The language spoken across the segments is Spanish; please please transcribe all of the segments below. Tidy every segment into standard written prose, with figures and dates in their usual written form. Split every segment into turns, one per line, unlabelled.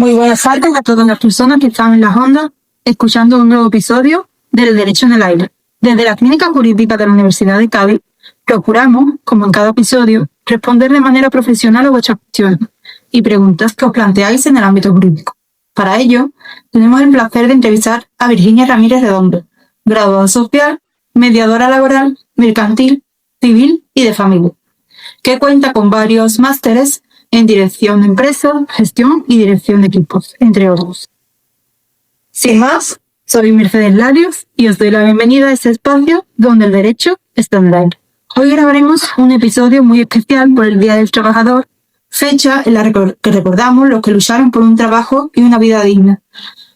Muy buenas tardes a todas las personas que están en las ondas escuchando un nuevo episodio del Derecho en el Aire. Desde la Clínica Jurídica de la Universidad de Cádiz procuramos, como en cada episodio, responder de manera profesional a vuestras cuestiones y preguntas que os planteáis en el ámbito jurídico. Para ello, tenemos el placer de entrevistar a Virginia Ramírez Redondo, graduada social, mediadora laboral, mercantil, civil y de familia, que cuenta con varios másteres en dirección de empresas, gestión y dirección de equipos, entre otros. Sin más, soy Mercedes Larios y os doy la bienvenida a este espacio donde el derecho está en el aire. Hoy grabaremos un episodio muy especial por el Día del Trabajador, fecha en la que recordamos los que lucharon por un trabajo y una vida digna.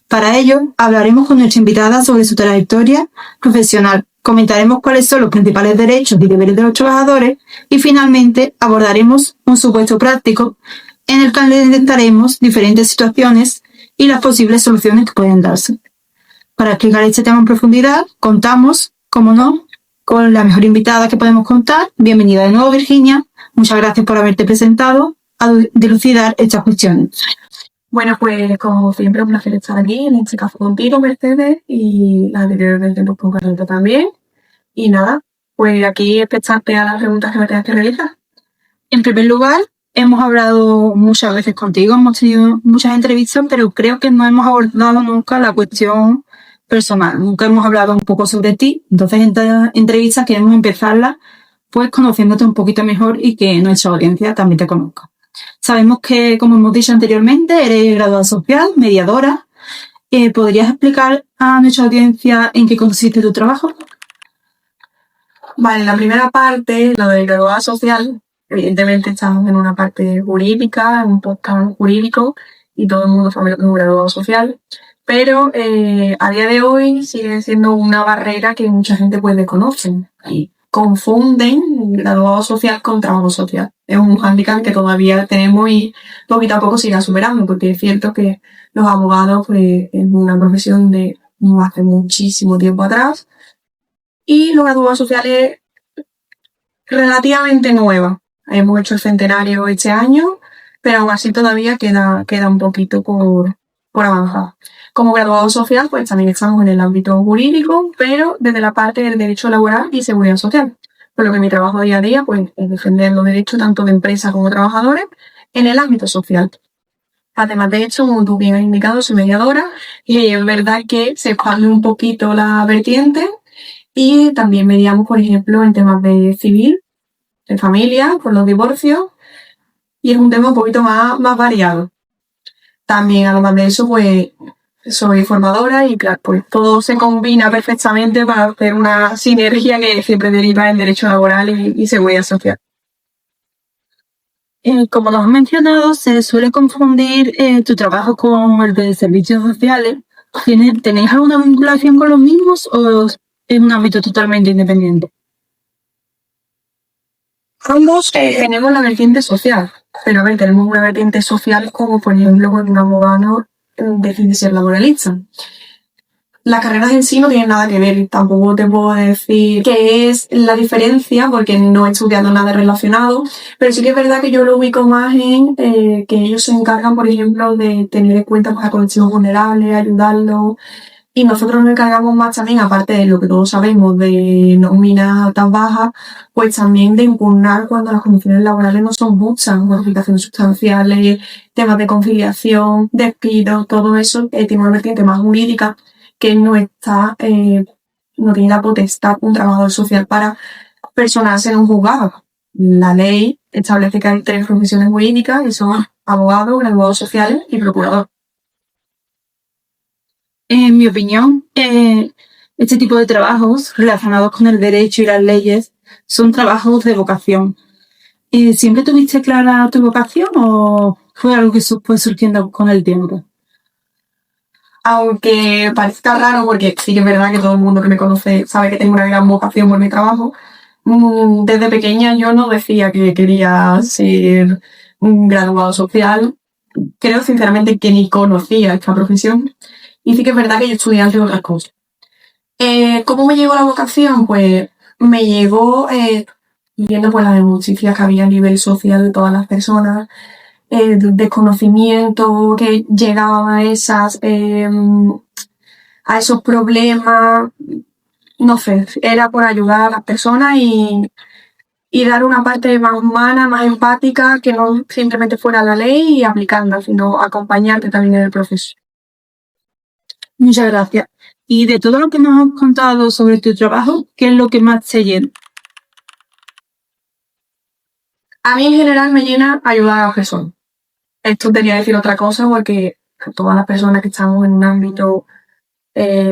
Para ello, hablaremos con nuestra invitada sobre su trayectoria profesional, comentaremos cuáles son los principales derechos y deberes de los trabajadores y finalmente abordaremos un supuesto práctico en el que analizaremos diferentes situaciones y las posibles soluciones que pueden darse. Para explicar este tema en profundidad, contamos, como no, con la mejor invitada que podemos contar. Bienvenida de nuevo, Virginia. Muchas gracias por haberte presentado a dilucidar estas cuestiones.
Bueno, pues como siempre un placer estar aquí, en este caso contigo, Mercedes, y las anteriores del con Carlota también. Y nada, pues aquí expectante a las preguntas que me tengas que realizar.
En primer lugar, hemos hablado muchas veces contigo, hemos tenido muchas entrevistas, pero creo que no hemos abordado nunca la cuestión personal. Nunca hemos hablado un poco sobre ti. Entonces, en esta entrevista queremos empezarla pues conociéndote un poquito mejor y que nuestra audiencia también te conozca. Sabemos que, como hemos dicho anteriormente, eres graduada social, mediadora. ¿Podrías explicar a nuestra audiencia en qué consiste tu trabajo?
Vale, la primera parte, la de graduada social, evidentemente estamos en una parte jurídica, en un podcast jurídico, y todo el mundo sabe lo que es un graduado social, pero a día de hoy sigue siendo una barrera que mucha gente pues desconoce y confunden graduado social con trabajo social. Es un hándicap que todavía tenemos y poquito a poco sigue superando, porque es cierto que los abogados pues, es una profesión de hace muchísimo tiempo atrás, y los graduados sociales relativamente nueva. Hemos hecho el centenario este año, pero aún así todavía queda un poquito por avanzar. Como graduado social, pues también estamos en el ámbito jurídico, pero desde la parte del derecho laboral y seguridad social. Por lo que mi trabajo día a día, pues, es defender los derechos tanto de empresas como de trabajadores en el ámbito social. Además de hecho, como tú bien has indicado, soy mediadora y es verdad que se expande un poquito la vertiente. Y también mediamos, por ejemplo, en temas de civil, de familia, por los divorcios, y es un tema un poquito más variado. También, además de eso, pues soy formadora y claro, pues todo se combina perfectamente para hacer una sinergia que siempre deriva en derecho laboral y seguridad social.
Como nos has mencionado, se suele confundir tu trabajo con el de servicios sociales. ¿Tenéis alguna vinculación con los mismos o es un ámbito totalmente independiente?
Ambos tenemos la vertiente social, pero a ver, tenemos una vertiente social como por ejemplo cuando un abogado decide ser laboralista. Las carreras en sí no tienen nada que ver, tampoco te puedo decir qué es la diferencia porque no he estudiado nada relacionado, pero sí que es verdad que yo lo ubico más en que ellos se encargan, por ejemplo, de tener en cuenta a colectivos vulnerables, ayudarlos, y nosotros nos encargamos más también, aparte de lo que todos sabemos de nóminas altas bajas, pues también de impugnar cuando las condiciones laborales no son justas, modificaciones sustanciales, temas de conciliación, despidos, todo eso tiene una vertiente más jurídica que no está, no tiene la potestad un trabajador social para personarse en un juzgado. La ley establece que hay 3 profesiones jurídicas y son abogados, graduados sociales y procurador.
En mi opinión, este tipo de trabajos relacionados con el derecho y las leyes son trabajos de vocación. ¿Siempre tuviste clara tu vocación o fue algo que fue surgiendo con el tiempo?
Aunque parezca raro, porque sí que es verdad que todo el mundo que me conoce sabe que tengo una gran vocación por mi trabajo, desde pequeña yo no decía que quería ser un graduado social. Creo sinceramente que ni conocía esta profesión. Y sí que es verdad que yo estudié antes otras cosas. ¿Cómo me llegó la vocación? Pues me llegó viendo pues las injusticias que había a nivel social de todas las personas, el desconocimiento que llegaba a esos problemas, no sé, era por ayudar a las personas y dar una parte más humana, más empática, que no simplemente fuera la ley y aplicarla, sino acompañarte también en el proceso.
Muchas gracias. Y de todo lo que nos has contado sobre tu trabajo, ¿qué es lo que más te llena?
A mí en general me llena ayudar a las personas. Esto quería decir otra cosa porque todas las personas que estamos en un ámbito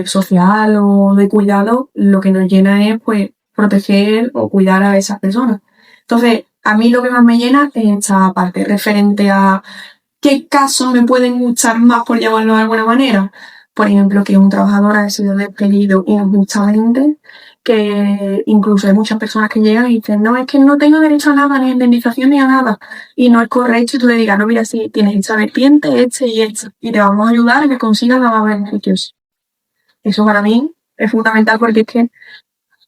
social o de cuidado, lo que nos llena es pues proteger o cuidar a esas personas. Entonces, a mí lo que más me llena es esta parte referente a qué casos me pueden gustar más, por llamarlo de alguna manera. Por ejemplo, que un trabajador ha sido despedido injustamente, que incluso hay muchas personas que llegan y dicen, no, es que no tengo derecho a nada, ni a indemnización ni a nada. Y no es correcto y tú le digas, no, mira, sí, tienes esta vertiente, este y este, y te vamos a ayudar a que consigas los más beneficios. Eso para mí es fundamental porque es que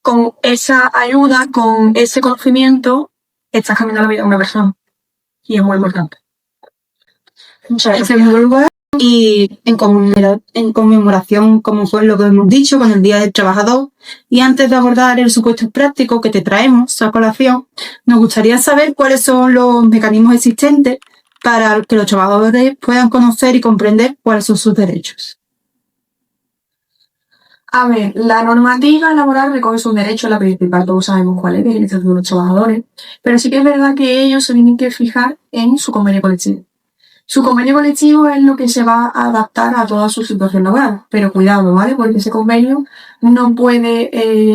con esa ayuda, con ese conocimiento, estás cambiando la vida de una persona. Y es muy importante.
En segundo lugar, y en conmemoración, como fue lo que hemos dicho, con el Día del Trabajador, y antes de abordar el supuesto práctico que te traemos a colación, nos gustaría saber cuáles son los mecanismos existentes para que los trabajadores puedan conocer y comprender cuáles son sus derechos.
A ver, la normativa laboral recoge sus derechos, la principal, todos sabemos cuál es el Estatuto de los Trabajadores, pero sí que es verdad que ellos se tienen que fijar en su convenio colectivo. Su convenio colectivo es lo que se va a adaptar a toda su situación laboral, pero cuidado, ¿vale? Porque ese convenio no puede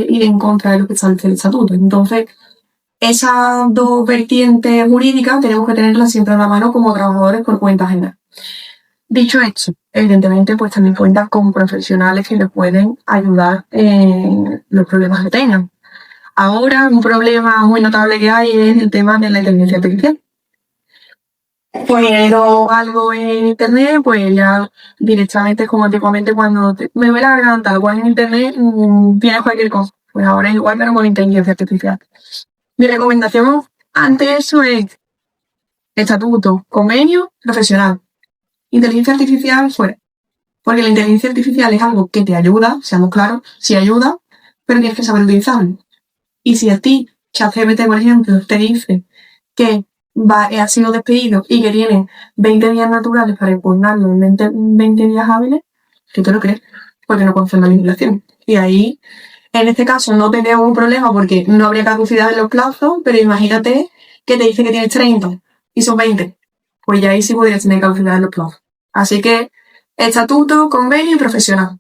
ir en contra de lo que establece el estatuto. Entonces, esas dos vertientes jurídicas tenemos que tenerlas siempre a la mano como trabajadores por cuenta ajena. Dicho esto, evidentemente, pues también cuentan con profesionales que les pueden ayudar en los problemas que tengan. Ahora, un problema muy notable que hay es el tema de la inteligencia artificial. Poniendo algo en internet, pues ya directamente como antiguamente cuando me duele la garganta, algo en internet, tienes cualquier cosa. Pues ahora es igual, pero con inteligencia artificial. Mi recomendación ante eso es estatuto, convenio, profesional. Inteligencia artificial fuera. Porque la inteligencia artificial es algo que te ayuda, seamos claros, sí ayuda, pero tienes que saber utilizarlo. Y si a ti, ChatGPT, por ejemplo, te dice que ha sido despedido y que tiene 20 días naturales para impugnarlo en 20 días hábiles, ¿qué te lo crees? Porque no conoces la legislación. Y ahí, en este caso, no tendríamos un problema porque no habría caducidad en los plazos, pero imagínate que te dice que tienes 30 y son 20. Pues ya ahí sí podrías tener caducidad en los plazos. Así que, estatuto, convenio y profesional.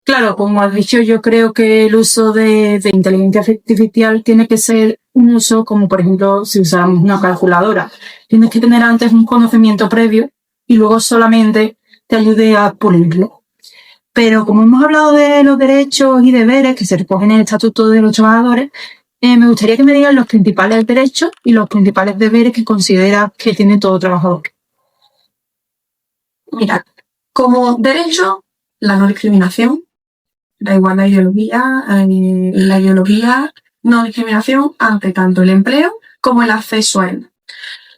Claro, como has dicho, yo creo que el uso de inteligencia artificial tiene que ser un uso como, por ejemplo, si usamos una calculadora. Tienes que tener antes un conocimiento previo y luego solamente te ayude a pulirlo. Pero como hemos hablado de los derechos y deberes que se recogen en el Estatuto de los Trabajadores, me gustaría que me digan los principales derechos y los principales deberes que consideras que tiene todo trabajador.
Mira, como derecho, la no discriminación, da igual la ideología, no discriminación ante tanto el empleo como el acceso a él.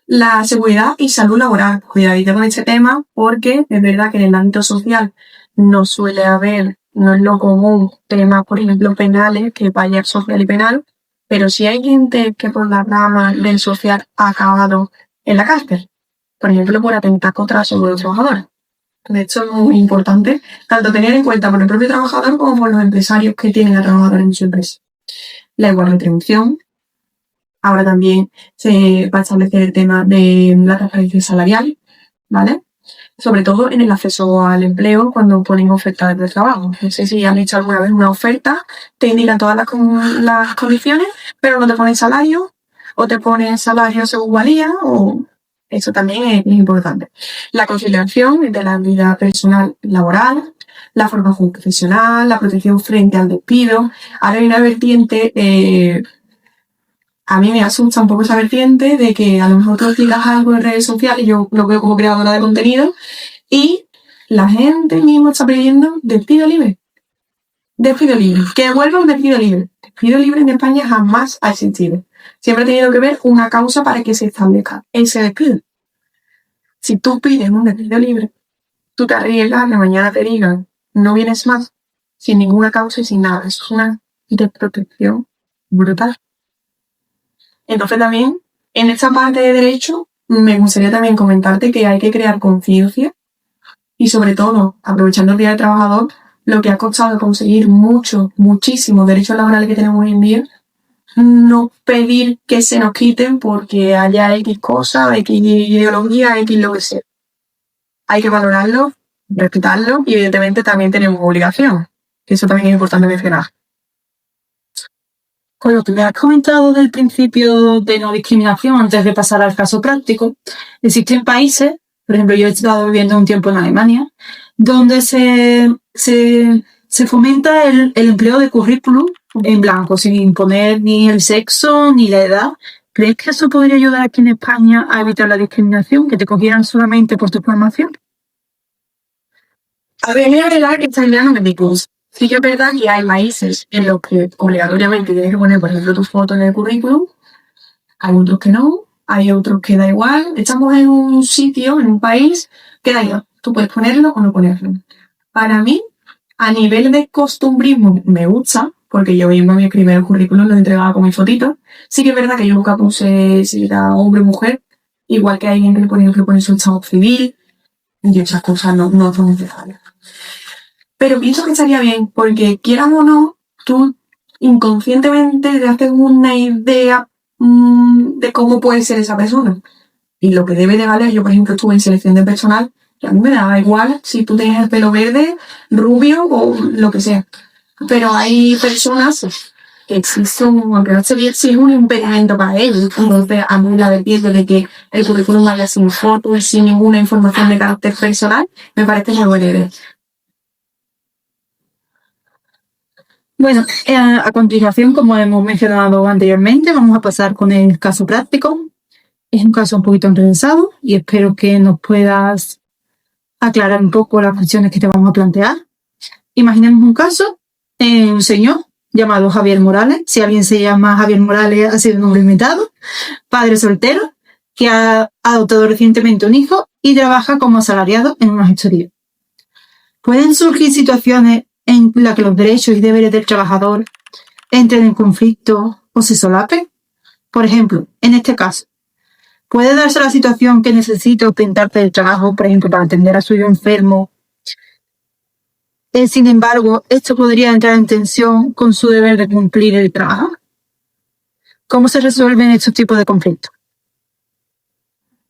La seguridad y salud laboral, cuidadito con este tema porque es verdad que en el ámbito social no suele haber, no es lo común, temas, por ejemplo, penales, que vaya social y penal, pero sí hay gente que por la rama del social ha acabado en la cárcel, por ejemplo, por atentar contra la salud de los trabajadores. De hecho, es muy importante tanto tener en cuenta por el propio trabajador como por los empresarios que tienen a trabajadores en su empresa. La igual retribución. Ahora también se va a establecer el tema de la transparencia salarial, ¿vale? Sobre todo en el acceso al empleo cuando ponen ofertas de trabajo. No sé si han hecho alguna vez una oferta, te indican todas las condiciones, pero no te ponen salario, o te ponen salario según valía, o eso también es importante. La conciliación de la vida personal y laboral, la formación profesional, la protección frente al despido. Ahora hay una vertiente, a mí me asusta un poco esa vertiente de que a lo mejor tú digas algo en redes sociales, yo lo veo como creadora de contenido, y la gente mismo está pidiendo despido libre. Despido libre. Que vuelva un despido libre. Despido libre en España jamás ha existido. siempre ha tenido que ver una causa para que se establezca ese despido. Si tú pides un despido libre, tú te arriesgas que mañana te digan no vienes más, sin ninguna causa y sin nada. Eso es una desprotección brutal. Entonces también, en esta parte de derecho, me gustaría también comentarte que hay que crear conciencia y sobre todo, aprovechando el Día del Trabajador, lo que ha costado conseguir muchísimos derechos laborales que tenemos hoy en día, no pedir que se nos quiten porque haya X cosa, X ideología, X lo que sea. Hay que valorarlo, respetarlo y evidentemente también tenemos obligación. Eso también es importante mencionar.
Con lo que me has comentado del principio de no discriminación antes de pasar al caso práctico, existen países, por ejemplo, yo he estado viviendo un tiempo en Alemania, donde se fomenta el empleo de currículum en blanco, sin imponer ni el sexo ni la edad. ¿Crees que eso podría ayudar aquí en España a evitar la discriminación, que te cogieran solamente por tu formación?
A ver, es verdad que está en médicos. Sí que es verdad que hay países en los que obligatoriamente tienes que poner, por ejemplo, tu foto en el currículum. Hay otros que no, hay otros que da igual. Estamos en un sitio, en un país, que da igual. Tú puedes ponerlo o no ponerlo. Para mí, a nivel de costumbrismo, me gusta, porque yo misma mi primer currículum lo entregaba con mi fotito. Sí que es verdad que yo nunca puse si era hombre o mujer, igual que hay alguien que pone su estado civil, y esas cosas no son necesarias. Pero pienso que estaría bien, porque quieras o no, tú inconscientemente te haces una idea de cómo puede ser esa persona. Y lo que debe de valer, yo por ejemplo estuve en selección de personal, y a mí me da igual si tú tienes el pelo verde, rubio o lo que sea. Pero hay personas que existen, aunque no sé bien si es un impedimento para ellos. Entonces, a mí la vertiente de que el currículum vaya sin fotos y sin ninguna información de carácter personal, me parece muy buena idea.
Bueno, a continuación, como hemos mencionado anteriormente, vamos a pasar con el caso práctico. Es un caso un poquito enrevesado y espero que nos puedas aclarar un poco las cuestiones que te vamos a plantear. Imaginemos un caso, un señor llamado Javier Morales. Si alguien se llama Javier Morales, ha sido un nombre inventado. Padre soltero, que ha adoptado recientemente un hijo y trabaja como asalariado en una gestoría. Pueden surgir situaciones en las que los derechos y deberes del trabajador entren en conflicto o se solapen. Por ejemplo, en este caso, puede darse la situación que necesite ausentarse del trabajo, por ejemplo, para atender a su hijo enfermo. Sin embargo, esto podría entrar en tensión con su deber de cumplir el trabajo. ¿Cómo se resuelven estos tipos de conflictos?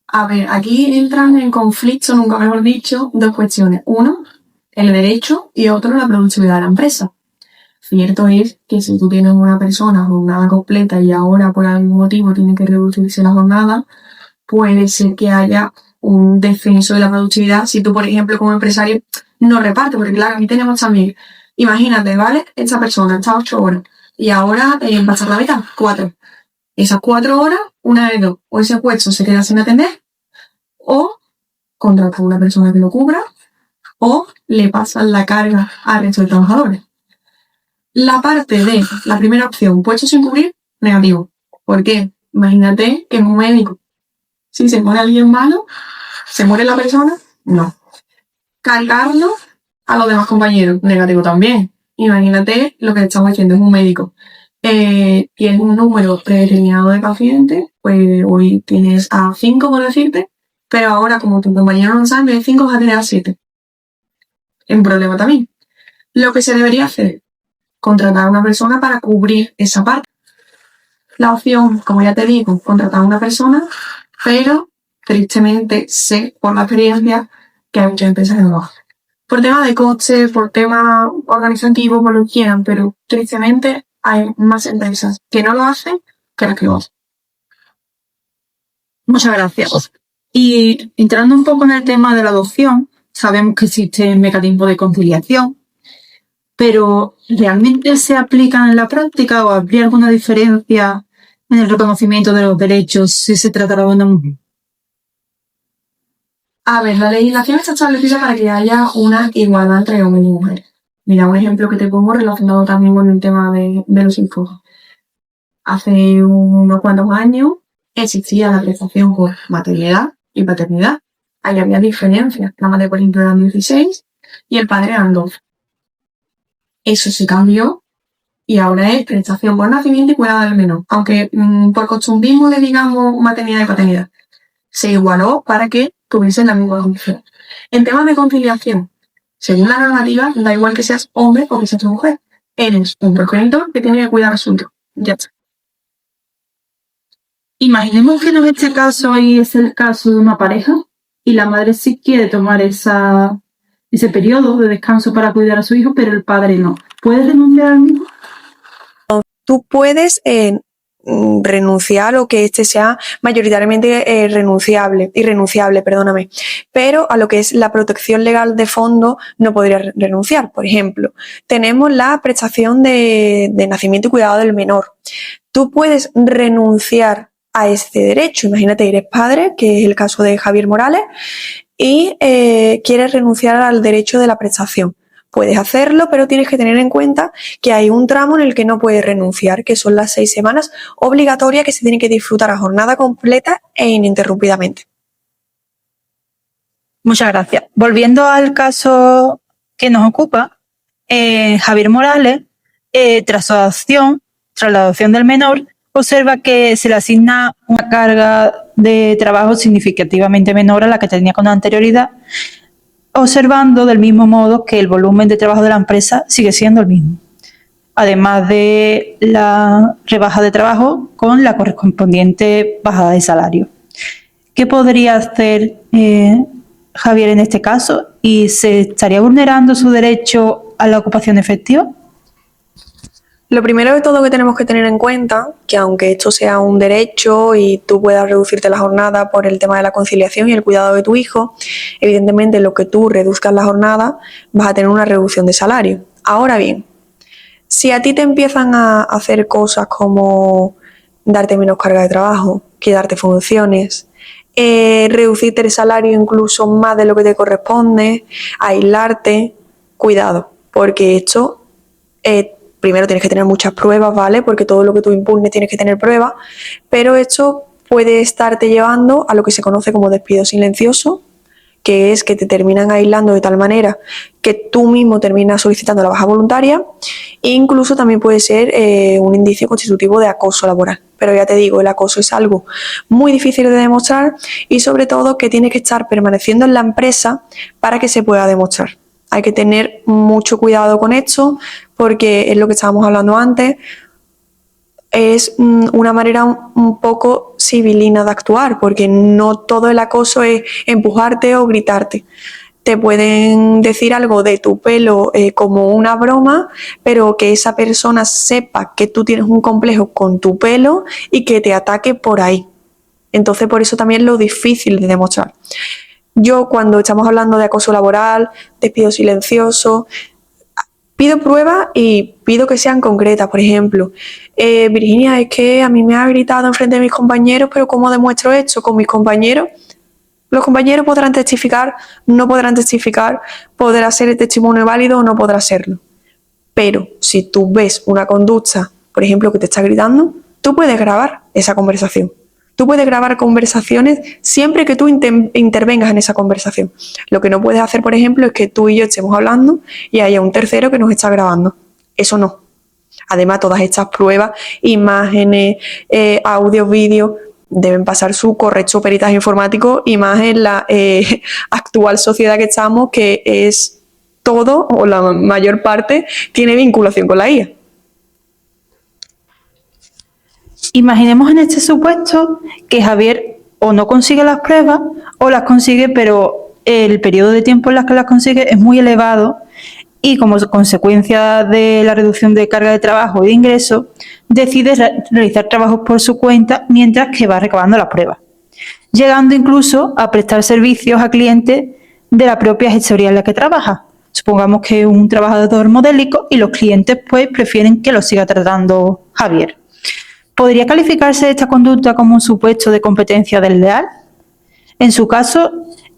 A ver, aquí entran en conflicto, nunca mejor dicho, dos cuestiones. Uno, el derecho y otro, la productividad de la empresa. Cierto es que si tú tienes una persona jornada completa y ahora por algún motivo tiene que reducirse la jornada, puede ser que haya un descenso de la productividad si tú, por ejemplo, como empresario no repartes, porque claro, aquí tenemos también, imagínate, ¿vale? Esta persona está 8 horas y ahora va a estar la mitad, 4. Esas 4 horas, una de dos, o ese puesto se queda sin atender, o contrata a una persona que lo cubra, o le pasan la carga al resto de trabajadores. La parte de la primera opción, puesto sin cubrir, negativo. ¿Por qué? Imagínate que es un médico. Si se muere alguien malo, ¿se muere la persona? No. Cargarlo a los demás compañeros, negativo también. Imagínate lo que estamos haciendo, es un médico. Tienes un número predeterminado de pacientes, pues hoy tienes a 5 por decirte, pero ahora como tu compañero no sabe, en vez de 5 vas a tener a 7. Es un problema también. Lo que se debería hacer, contratar a una persona para cubrir esa parte. La opción, como ya te digo, contratar a una persona, pero tristemente sé por la experiencia que hay muchas empresas que no lo hacen. Por tema de coste, por tema organizativo, por lo que quieran, pero tristemente hay más empresas que no lo hacen que las que lo hacen.
Muchas gracias. Y entrando un poco en el tema de la adopción, sabemos que existen mecanismos de conciliación, pero ¿realmente se aplican en la práctica o habría alguna diferencia en el reconocimiento de los derechos si se tratara de una mujer?
A ver, la legislación está establecida para que haya una igualdad entre hombres y mujeres. Mira, un ejemplo que te pongo relacionado también con el tema de los hijos. hace unos cuantos años existía la prestación por maternidad y paternidad. Ahí había diferencias. La madre, por ejemplo, eran 16 y el padre eran 12. Eso se cambió y ahora es prestación por nacimiento y cuidado del menor. Aunque por costumbrismo le digamos maternidad y paternidad, se igualó para que tuviesen la misma condición. En temas de conciliación, según la normativa, da igual que seas hombre o que seas mujer. Eres un progenitor que tiene que cuidar a su hijo. Ya está.
Imaginemos que en este caso ahí es el caso de una pareja y la madre sí quiere tomar ese periodo de descanso para cuidar a su hijo, pero el padre no. ¿Puede renunciar al mismo?
Tú puedes renunciar o que este sea mayoritariamente irrenunciable, perdóname, pero a lo que es la protección legal de fondo no podría renunciar. Por ejemplo, tenemos la prestación de nacimiento y cuidado del menor. Tú puedes renunciar a este derecho. Imagínate, eres padre, que es el caso de Javier Morales, y quieres renunciar al derecho de la prestación. Puedes hacerlo, pero tienes que tener en cuenta que hay un tramo en el que no puedes renunciar, que son las 6 semanas obligatorias que se tienen que disfrutar a jornada completa e ininterrumpidamente.
Muchas gracias. Volviendo al caso que nos ocupa, Javier Morales, tras la adopción del menor, observa que se le asigna una carga de trabajo significativamente menor a la que tenía con anterioridad, observando del mismo modo que el volumen de trabajo de la empresa sigue siendo el mismo, además de la rebaja de trabajo con la correspondiente bajada de salario. ¿Qué podría hacer Javier en este caso? ¿Y se estaría vulnerando su derecho a la ocupación efectiva?
Lo primero de todo que tenemos que tener en cuenta, que aunque esto sea un derecho y tú puedas reducirte la jornada por el tema de la conciliación y el cuidado de tu hijo, evidentemente lo que tú reduzcas la jornada vas a tener una reducción de salario. Ahora bien, si a ti te empiezan a hacer cosas como darte menos carga de trabajo, quitarte funciones, reducirte el salario incluso más de lo que te corresponde, aislarte, cuidado, porque esto primero tienes que tener muchas pruebas, ¿vale? Porque todo lo que tú impugnes tienes que tener pruebas, pero esto puede estarte llevando a lo que se conoce como despido silencioso, que es que te terminan aislando de tal manera que tú mismo terminas solicitando la baja voluntaria, e incluso también puede ser un indicio constitutivo de acoso laboral. Pero ya te digo, el acoso es algo muy difícil de demostrar y sobre todo que tiene que estar permaneciendo en la empresa para que se pueda demostrar. Hay que tener mucho cuidado con esto porque es lo que estábamos hablando antes, es una manera un poco civilina de actuar, porque no todo el acoso es empujarte o gritarte. Te pueden decir algo de tu pelo como una broma, pero que esa persona sepa que tú tienes un complejo con tu pelo y que te ataque por ahí. Entonces, por eso también es lo difícil de demostrar. Yo, cuando estamos hablando de acoso laboral, despido silencioso, pido pruebas y pido que sean concretas. Por ejemplo, Virginia, es que a mí me ha gritado enfrente de mis compañeros, pero ¿cómo demuestro esto con mis compañeros? Los compañeros podrán testificar, no podrán testificar, podrá ser el testimonio válido o no podrá serlo. Pero si tú ves una conducta, por ejemplo, que te está gritando, tú puedes grabar esa conversación. Tú puedes grabar conversaciones siempre que tú intervengas en esa conversación. Lo que no puedes hacer, por ejemplo, es que tú y yo estemos hablando y haya un tercero que nos está grabando. Eso no. Además, todas estas pruebas, imágenes, audios, vídeos, deben pasar su correcto peritaje informático y más en la actual sociedad que estamos, que es todo, o la mayor parte, tiene vinculación con la IA.
Imaginemos en este supuesto que Javier o no consigue las pruebas o las consigue, pero el periodo de tiempo en el que las consigue es muy elevado y como consecuencia de la reducción de carga de trabajo y de ingresos, decide realizar trabajos por su cuenta mientras que va recabando las pruebas, llegando incluso a prestar servicios a clientes de la propia gestoría en la que trabaja. Supongamos que es un trabajador modélico y los clientes pues prefieren que lo siga tratando Javier. ¿Podría calificarse esta conducta como un supuesto de competencia desleal? En su caso,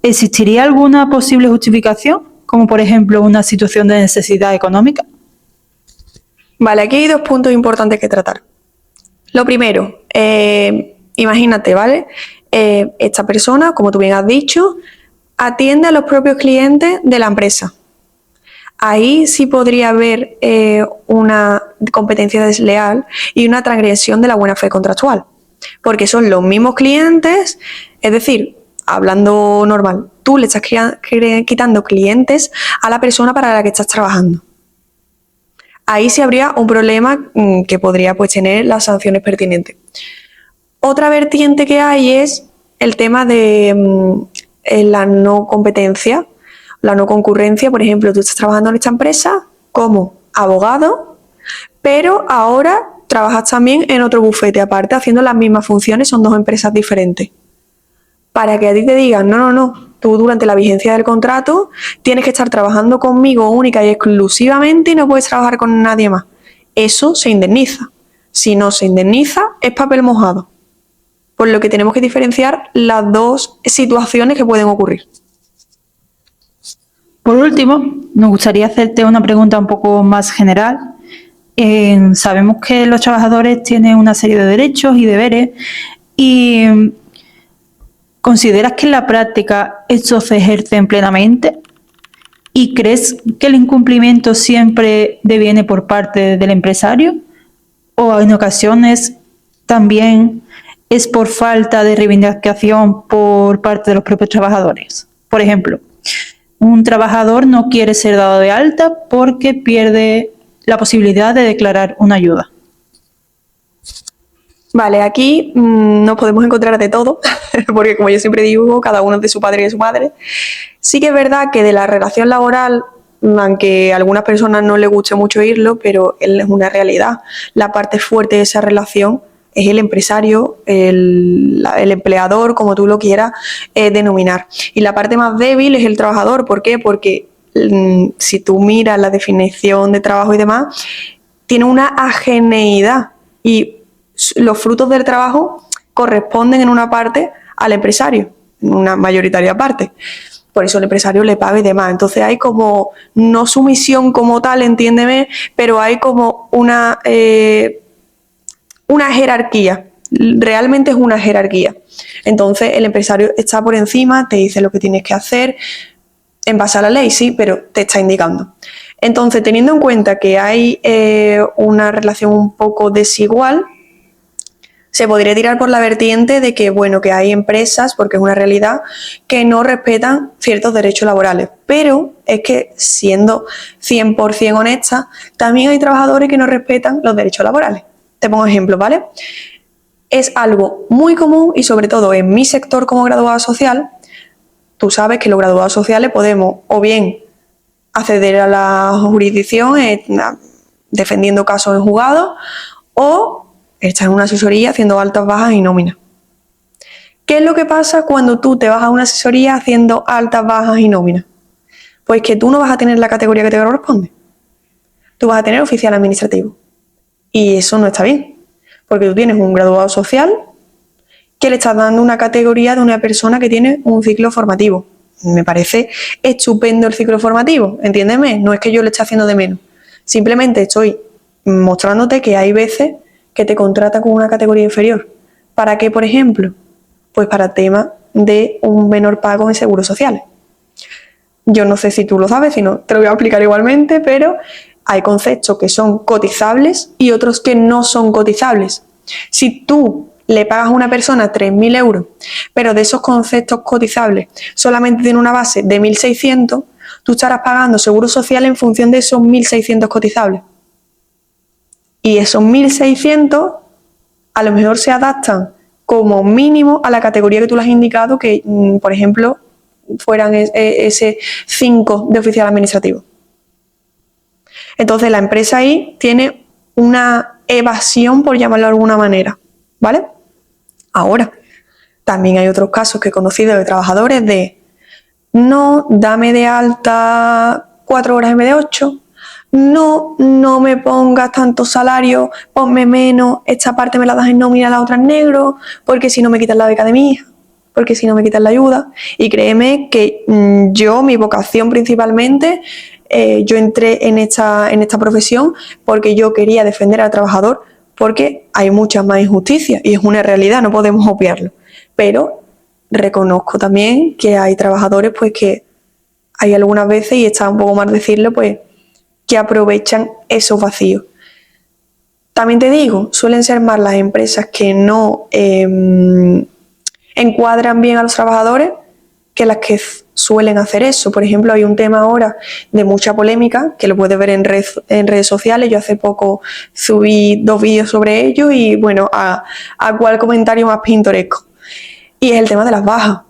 ¿existiría alguna posible justificación, como por ejemplo una situación de necesidad económica?
Vale, aquí hay dos puntos importantes que tratar. Lo primero, imagínate, ¿vale? Esta persona, como tú bien has dicho, atiende a los propios clientes de la empresa. Ahí sí podría haber una competencia desleal y una transgresión de la buena fe contractual, porque son los mismos clientes, es decir, hablando normal, tú le estás quitando clientes a la persona para la que estás trabajando. Ahí sí habría un problema que podría pues tener las sanciones pertinentes. Otra vertiente que hay es el tema de la no competencia, la no concurrencia. Por ejemplo, tú estás trabajando en esta empresa como abogado, pero ahora trabajas también en otro bufete aparte, haciendo las mismas funciones, son dos empresas diferentes. Para que a ti te digan, no, tú durante la vigencia del contrato tienes que estar trabajando conmigo única y exclusivamente y no puedes trabajar con nadie más. Eso se indemniza. Si no se indemniza, es papel mojado. Por lo que tenemos que diferenciar las dos situaciones que pueden ocurrir.
Por último, nos gustaría hacerte una pregunta un poco más general. Sabemos que los trabajadores tienen una serie de derechos y deberes y ¿consideras que en la práctica estos se ejercen plenamente? ¿Y crees que el incumplimiento siempre deviene por parte del empresario? ¿O en ocasiones también es por falta de reivindicación por parte de los propios trabajadores? Por ejemplo, un trabajador no quiere ser dado de alta porque pierde la posibilidad de declarar una ayuda.
Vale, aquí nos podemos encontrar de todo, porque como yo siempre digo, cada uno es de su padre y de su madre. Sí que es verdad que de la relación laboral, aunque a algunas personas no les guste mucho oírlo, pero es una realidad. La parte fuerte de esa relación es el empresario, el empleador, como tú lo quieras denominar. Y la parte más débil es el trabajador. ¿Por qué? Porque si tú miras la definición de trabajo y demás, tiene una ageneidad y los frutos del trabajo corresponden en una parte al empresario, en una mayoritaria parte. Por eso el empresario le paga y demás. Entonces hay como, no sumisión como tal, entiéndeme, pero hay como una jerarquía. Realmente es una jerarquía. Entonces el empresario está por encima, te dice lo que tienes que hacer, en base a la ley, sí, pero te está indicando. Entonces, teniendo en cuenta que hay una relación un poco desigual, se podría tirar por la vertiente de que, bueno, que hay empresas, porque es una realidad, que no respetan ciertos derechos laborales. Pero es que, siendo 100% honesta, también hay trabajadores que no respetan los derechos laborales. Te pongo ejemplos, ¿vale? Es algo muy común y sobre todo en mi sector como graduada social, tú sabes que los graduados sociales podemos o bien acceder a la jurisdicción defendiendo casos en juzgado o estar en una asesoría haciendo altas, bajas y nóminas. ¿Qué es lo que pasa cuando tú te vas a una asesoría haciendo altas, bajas y nóminas? Pues que tú no vas a tener la categoría que te corresponde. Tú vas a tener oficial administrativo. Y eso no está bien, porque tú tienes un graduado social que le estás dando una categoría de una persona que tiene un ciclo formativo. Me parece estupendo el ciclo formativo, entiéndeme, no es que yo le esté haciendo de menos. Simplemente estoy mostrándote que hay veces que te contratan con una categoría inferior. ¿Para qué, por ejemplo? Pues para temas de un menor pago en seguros sociales. Yo no sé si tú lo sabes, si no te lo voy a explicar igualmente, pero hay conceptos que son cotizables y otros que no son cotizables. Si tú le pagas a una persona 3.000 euros, pero de esos conceptos cotizables solamente tiene una base de 1.600, tú estarás pagando seguro social en función de esos 1.600 cotizables. Y esos 1.600 a lo mejor se adaptan como mínimo a la categoría que tú le has indicado, que por ejemplo fueran ese 5 de oficial administrativo. Entonces la empresa ahí tiene una evasión, por llamarlo de alguna manera, ¿vale? Ahora, también hay otros casos que he conocido de trabajadores de no, dame de alta 4 horas en vez de 8, no me pongas tanto salario, ponme menos, esta parte me la das en nómina, la otra en negro, porque si no me quitas la beca de mi hija, porque si no me quitas la ayuda. Y créeme que mi vocación principalmente, yo entré en esta profesión porque yo quería defender al trabajador porque hay mucha más injusticia y es una realidad, no podemos obviarlo. Pero reconozco también que hay trabajadores pues que hay algunas veces, y está un poco mal decirlo, pues que aprovechan esos vacíos. También te digo, suelen ser más las empresas que no encuadran bien a los trabajadores que las que suelen hacer eso. Por ejemplo, hay un tema ahora de mucha polémica, que lo puedes ver en redes sociales. Yo hace poco subí 2 vídeos sobre ello y bueno, a cuál comentario más pintoresco. Y es el tema de las bajas.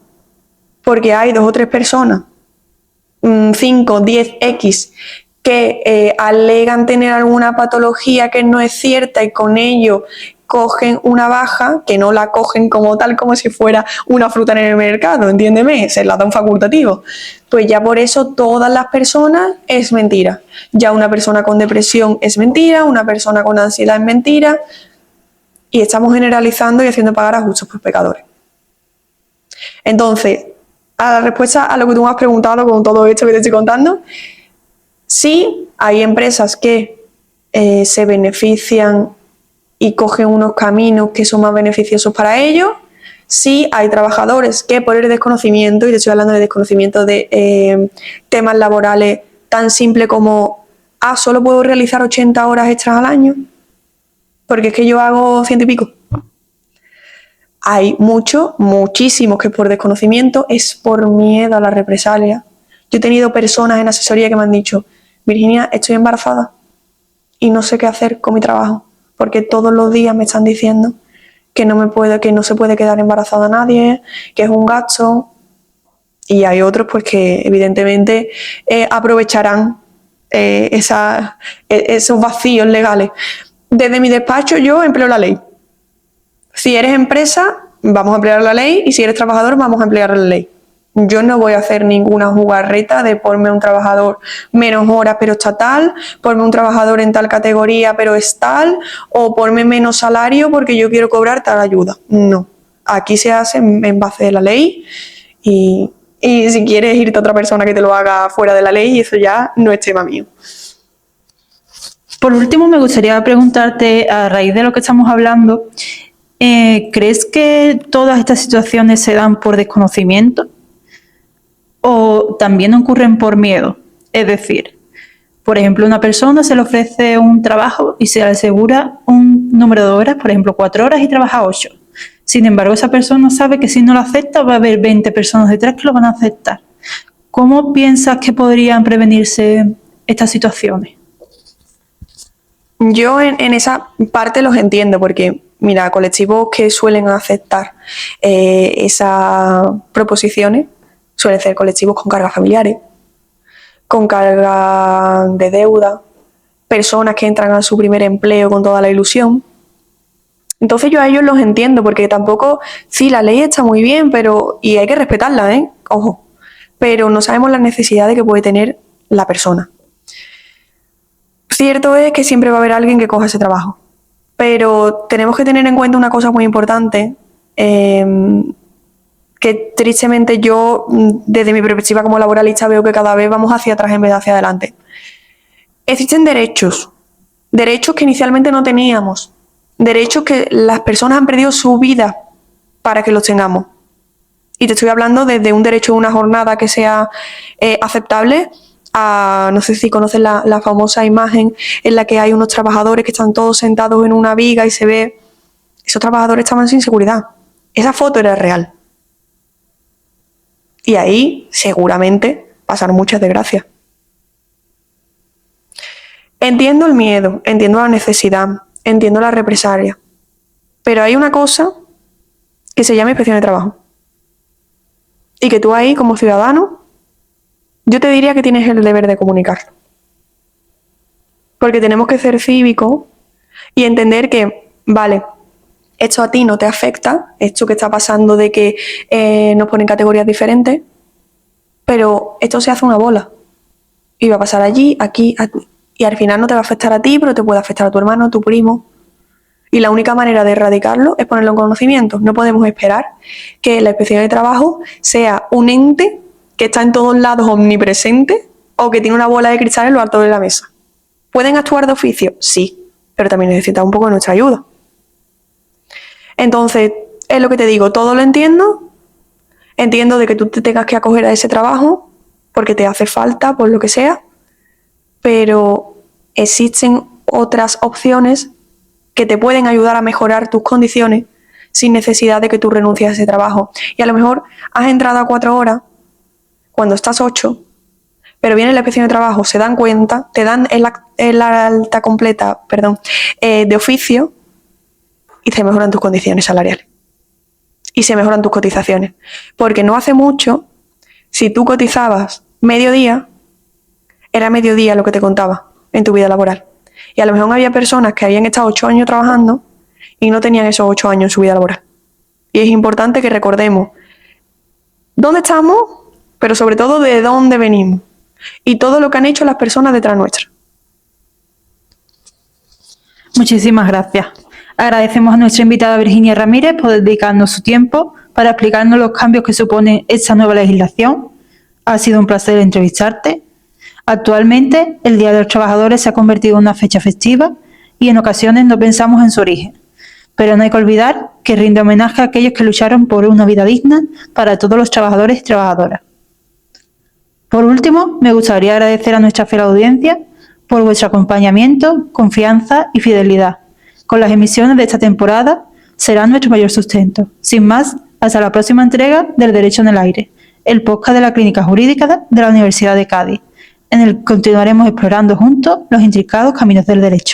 Porque hay 2 o 3 personas, 5, 10, X, que alegan tener alguna patología que no es cierta y con ello cogen una baja, que no la cogen como tal, como si fuera una fruta en el mercado, entiéndeme, se la dan facultativo. Pues ya por eso todas las personas es mentira. Ya una persona con depresión es mentira, una persona con ansiedad es mentira, y estamos generalizando y haciendo pagar a justos por pecadores. Entonces, a la respuesta a lo que tú me has preguntado con todo esto que te estoy contando, sí, hay empresas que se benefician y cogen unos caminos que son más beneficiosos para ellos. Sí, hay trabajadores que por el desconocimiento, y te estoy hablando de desconocimiento de temas laborales tan simple como solo puedo realizar 80 horas extras al año, porque es que yo hago 100 y pico. Hay muchísimos que por desconocimiento, es por miedo a la represalia. Yo he tenido personas en asesoría que me han dicho: Virginia, estoy embarazada y no sé qué hacer con mi trabajo, porque todos los días me están diciendo que no se puede quedar embarazada nadie, que es un gasto. Y hay otros pues que evidentemente aprovecharán esos vacíos legales. Desde mi despacho yo empleo la ley. Si eres empresa, vamos a emplear la ley, y si eres trabajador, vamos a emplear la ley. Yo no voy a hacer ninguna jugarreta de ponme un trabajador menos horas pero está tal, ponme un trabajador en tal categoría pero es tal, o ponme menos salario porque yo quiero cobrar tal ayuda. No, aquí se hace en base de la ley, y si quieres irte a otra persona que te lo haga fuera de la ley, eso ya no es tema mío.
Por último, me gustaría preguntarte, a raíz de lo que estamos hablando, ¿crees que todas estas situaciones se dan por desconocimiento o también ocurren por miedo? Es decir, por ejemplo, una persona se le ofrece un trabajo y se le asegura un número de horas, por ejemplo, 4 horas, y trabaja 8. Sin embargo, esa persona sabe que si no lo acepta va a haber 20 personas detrás que lo van a aceptar. ¿Cómo piensas que podrían prevenirse estas situaciones?
Yo en esa parte los entiendo, porque mira, colectivos que suelen aceptar esas proposiciones suelen ser colectivos con cargas familiares, con carga de deuda, personas que entran a su primer empleo con toda la ilusión. Entonces yo a ellos los entiendo, porque tampoco, sí, la ley está muy bien, y hay que respetarla, ojo, pero no sabemos las necesidades que puede tener la persona. Cierto es que siempre va a haber alguien que coja ese trabajo, pero tenemos que tener en cuenta una cosa muy importante, que tristemente yo, desde mi perspectiva como laboralista, veo que cada vez vamos hacia atrás en vez de hacia adelante. Existen derechos que inicialmente no teníamos, derechos que las personas han perdido su vida para que los tengamos. Y te estoy hablando desde un derecho a una jornada que sea aceptable, no sé si conoces la famosa imagen en la que hay unos trabajadores que están todos sentados en una viga y se ve, esos trabajadores estaban sin seguridad. Esa foto era real. Y ahí seguramente pasaron muchas desgracias. Entiendo el miedo, entiendo la necesidad, entiendo la represalia, pero hay una cosa que se llama inspección de trabajo. Y que tú ahí, como ciudadano, yo te diría que tienes el deber de comunicarlo. Porque tenemos que ser cívicos y entender que, vale, esto a ti no te afecta, esto que está pasando de que nos ponen categorías diferentes, pero esto se hace una bola. Y va a pasar allí, aquí, y al final no te va a afectar a ti, pero te puede afectar a tu hermano, a tu primo. Y la única manera de erradicarlo es ponerlo en conocimiento. No podemos esperar que la inspección de trabajo sea un ente que está en todos lados omnipresente o que tiene una bola de cristal en lo alto de la mesa. ¿Pueden actuar de oficio? Sí, pero también necesitas un poco de nuestra ayuda. Entonces, es lo que te digo, todo lo entiendo de que tú te tengas que acoger a ese trabajo porque te hace falta, por lo que sea, pero existen otras opciones que te pueden ayudar a mejorar tus condiciones sin necesidad de que tú renuncies a ese trabajo. Y a lo mejor has entrado a 4 horas cuando estás 8, pero viene la inspección de trabajo, se dan cuenta, te dan el alta completa, de oficio y se mejoran tus condiciones salariales. Y se mejoran tus cotizaciones. Porque no hace mucho, si tú cotizabas mediodía, era mediodía lo que te contaba en tu vida laboral. Y a lo mejor había personas que habían estado 8 años trabajando y no tenían esos 8 años en su vida laboral. Y es importante que recordemos dónde estamos, pero sobre todo de dónde venimos. Y todo lo que han hecho las personas detrás nuestra.
Muchísimas gracias. Agradecemos a nuestra invitada Virginia Ramírez por dedicarnos su tiempo para explicarnos los cambios que supone esta nueva legislación. Ha sido un placer entrevistarte. Actualmente, el Día de los Trabajadores se ha convertido en una fecha festiva y en ocasiones no pensamos en su origen. Pero no hay que olvidar que rinde homenaje a aquellos que lucharon por una vida digna para todos los trabajadores y trabajadoras. Por último, me gustaría agradecer a nuestra fiel audiencia por vuestro acompañamiento, confianza y fidelidad. Con las emisiones de esta temporada será nuestro mayor sustento. Sin más, hasta la próxima entrega del Derecho en el Aire, el podcast de la Clínica Jurídica de la Universidad de Cádiz, en el que continuaremos explorando juntos los intrincados caminos del derecho.